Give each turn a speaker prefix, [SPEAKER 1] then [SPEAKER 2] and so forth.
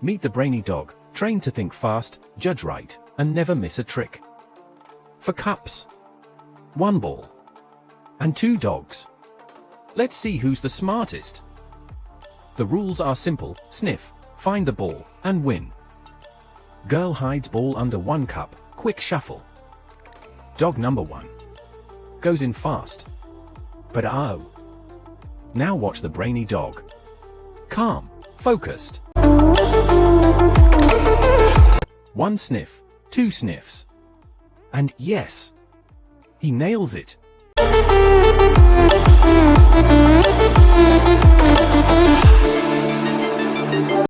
[SPEAKER 1] Meet the Brainy Dog, trained to think fast, judge right, and never miss a trick. For cups, 1 ball, and 2 dogs. Let's see who's the smartest. The rules are simple: sniff, find the ball, and win. Girl hides ball under 1 cup, quick shuffle. Dog number 1 goes in fast. But oh! Now watch the Brainy Dog. Calm, focused. 1 sniff, 2 sniffs. And yes, he nails it.